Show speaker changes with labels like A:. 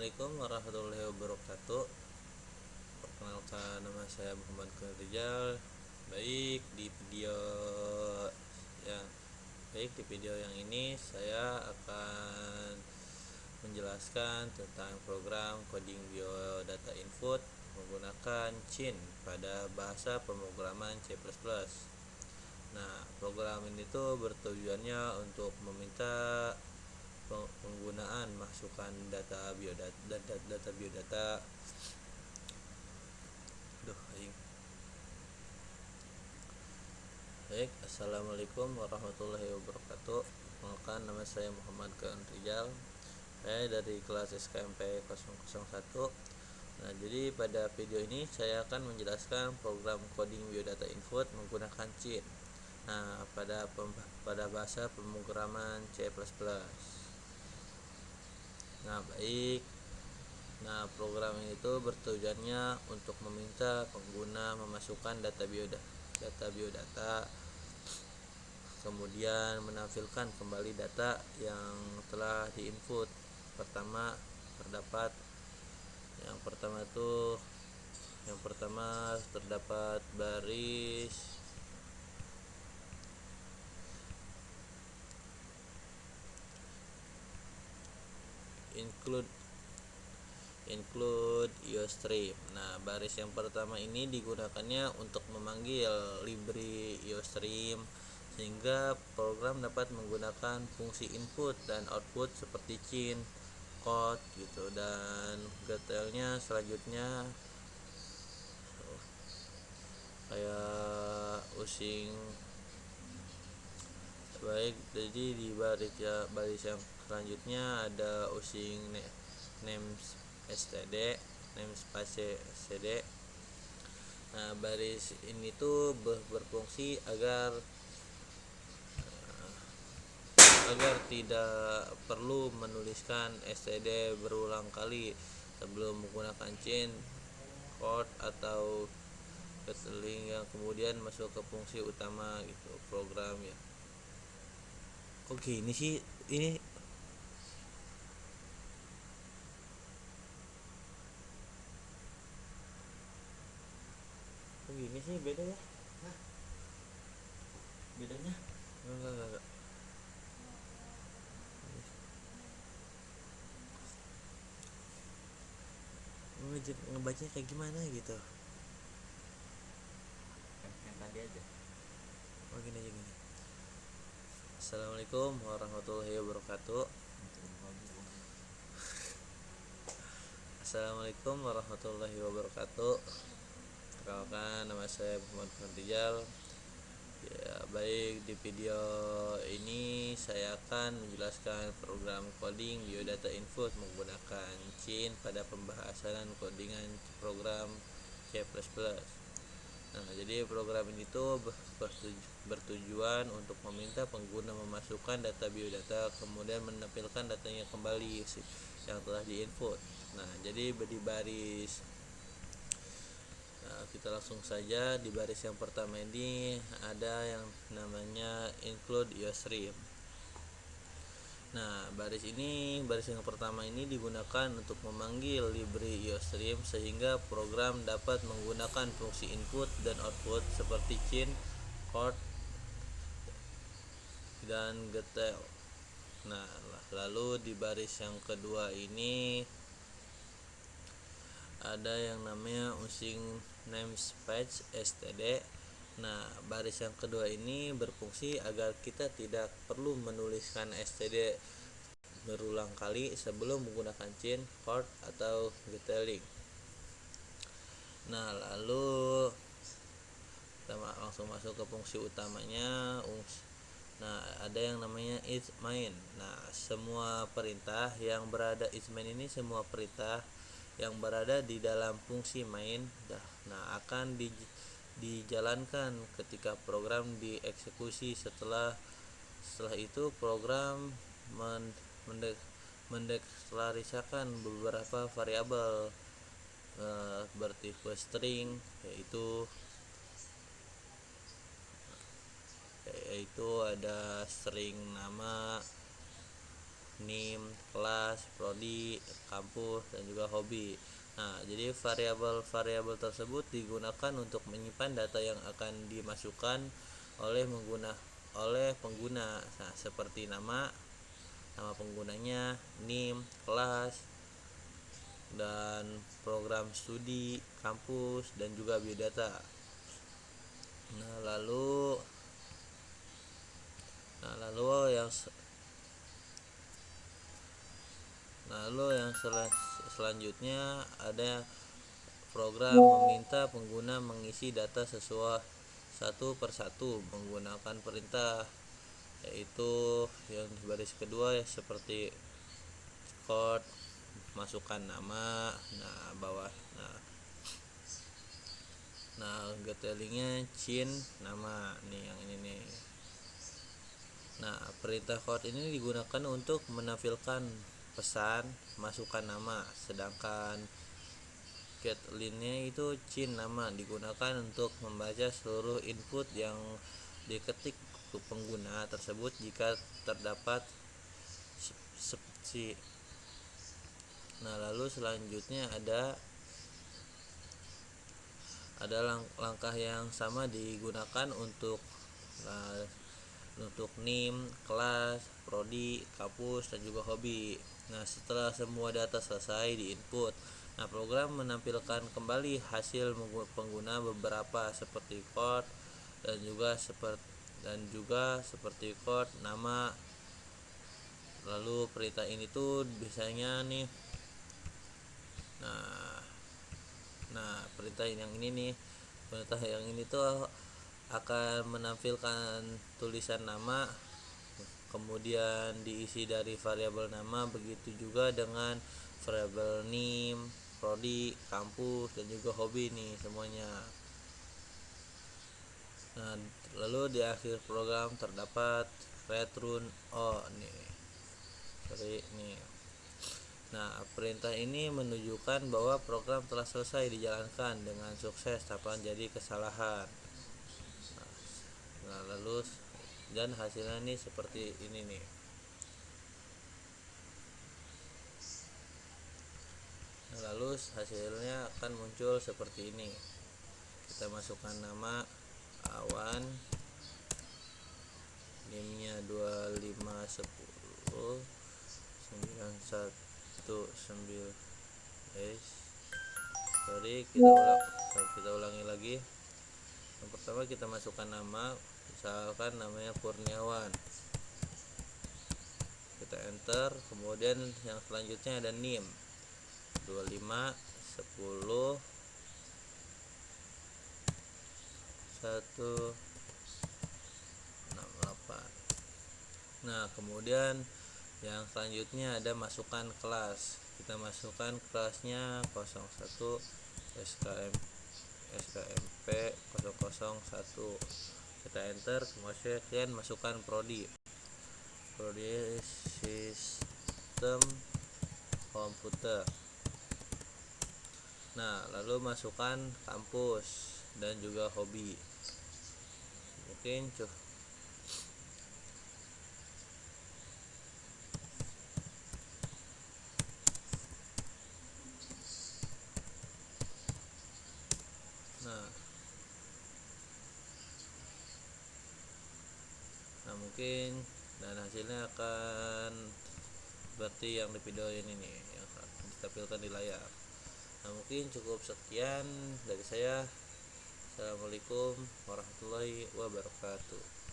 A: Assalamualaikum warahmatullahi wabarakatuh. Perkenalkan, nama saya Muhammad Rizal. Baik di video yang yang ini saya akan menjelaskan tentang program coding biodata input menggunakan CIN pada bahasa pemrograman C++. Nah, program ini tuh bertujuannya untuk meminta penggunaan masukan data biodata. Baik, assalamualaikum warahmatullahi wabarakatuh. Perkenalkan, nama saya Muhammad Rizal. Saya dari kelas SKMP 001. Nah, jadi pada video ini saya akan menjelaskan program coding biodata input menggunakan CIN. Nah, pada bahasa pemrograman C++. Nah, program itu bertujuannya untuk meminta pengguna memasukkan data biodata, kemudian menampilkan kembali data yang telah diinput. Yang pertama terdapat baris include IOStream. Nah, baris yang pertama ini digunakannya untuk memanggil library IOStream sehingga program dapat menggunakan fungsi input dan output seperti CIN, code gitu, dan detailnya selanjutnya kayak using. Baik, jadi di baris yang selanjutnya ada using namespace std. Nah, baris ini tuh berfungsi agar tidak perlu menuliskan std berulang kali sebelum menggunakan CIN, code atau keseling yang kemudian masuk ke fungsi utama gitu program ya. Kok gini sih ini? Kok gini sih, beda ya? Hah? Bedanya? Enggak. Ngebacanya kayak gimana gitu? Yang tadi aja. Oh, gini aja gini. Assalamualaikum warahmatullahi wabarakatuh. Assalamualaikum warahmatullahi wabarakatuh. Perkenalkan, nama saya Muhammad Rizal. Ya, baik, di video ini saya akan menjelaskan program coding biodata input menggunakan CIN pada pembahasan codingan program C++. Nah, jadi program ini tuh bertujuan untuk meminta pengguna memasukkan data biodata kemudian menampilkan datanya kembali yang telah diinput. Nah, jadi di baris kita langsung saja di baris yang pertama ini ada yang namanya include IOStream. Nah, baris yang pertama ini digunakan untuk memanggil library IOStream sehingga program dapat menggunakan fungsi input dan output seperti CIN, code, dan detail. Nah, lalu di baris yang kedua ini ada yang namanya using namespace std. Nah, baris yang kedua ini berfungsi agar kita tidak perlu menuliskan std berulang kali sebelum menggunakan CIN, code, atau detailing. Nah, lalu kita langsung masuk ke fungsi utamanya. Nah, ada yang namanya is main. Nah, semua perintah yang berada di dalam fungsi main akan dijalankan ketika program dieksekusi. Setelah itu program mendeklarasikan beberapa variabel bertipe string yaitu ada string nama, NIM, kelas, prodi, kampus, dan juga hobi. Nah, jadi variabel-variabel tersebut digunakan untuk menyimpan data yang akan dimasukkan oleh pengguna. Nah, seperti nama penggunanya, NIM, kelas, dan program studi, kampus, dan juga biodata. Nah, lalu yang selanjutnya ada program meminta pengguna mengisi data sesuai satu persatu menggunakan perintah, yaitu yang di baris kedua ya, seperti chord, masukkan nama, detailingnya chin nama nih, yang ini nih. Nah, perintah chord ini digunakan untuk menampilkan pesan masukkan nama, sedangkan get line-nya itu chin nama digunakan untuk membaca seluruh input yang diketik pengguna tersebut jika terdapat eksepsi. Nah, lalu selanjutnya ada langkah yang sama digunakan untuk NIM, kelas, prodi, kampus, dan juga hobi. Nah, setelah semua data selesai diinput, program menampilkan kembali hasil pengguna beberapa seperti chord dan juga seperti chord, nama. Lalu perintah ini tuh biasanya nih. Perintah yang ini tuh akan menampilkan tulisan nama, kemudian diisi dari variabel nama, begitu juga dengan variabel NIM, prodi, kampus, dan juga hobi nih semuanya. Nah, lalu di akhir program terdapat return nih. Nah, perintah ini menunjukkan bahwa program telah selesai dijalankan dengan sukses tanpa terjadi kesalahan. Lalu dan hasilnya nih seperti ini nih. Lalu hasilnya akan muncul seperti ini. Kita masukkan nama Awan, NIM-nya 2510 919. Kita ulangi lagi. Yang pertama kita masukkan nama, misalkan namanya Kurniawan. Kita enter, kemudian yang selanjutnya ada NIM 2510 168. Nah, kemudian yang selanjutnya ada masukkan kelas. Kita masukkan kelasnya 01 SKMP 001. Kita enter, kemudian masukkan prodi sistem komputer. Nah, lalu masukkan kampus dan juga hobi. Mungkin mungkin dan hasilnya akan seperti yang di video ini nih, yang ditampilkan di layar. Nah, mungkin cukup sekian dari saya. Assalamualaikum warahmatullahi wabarakatuh.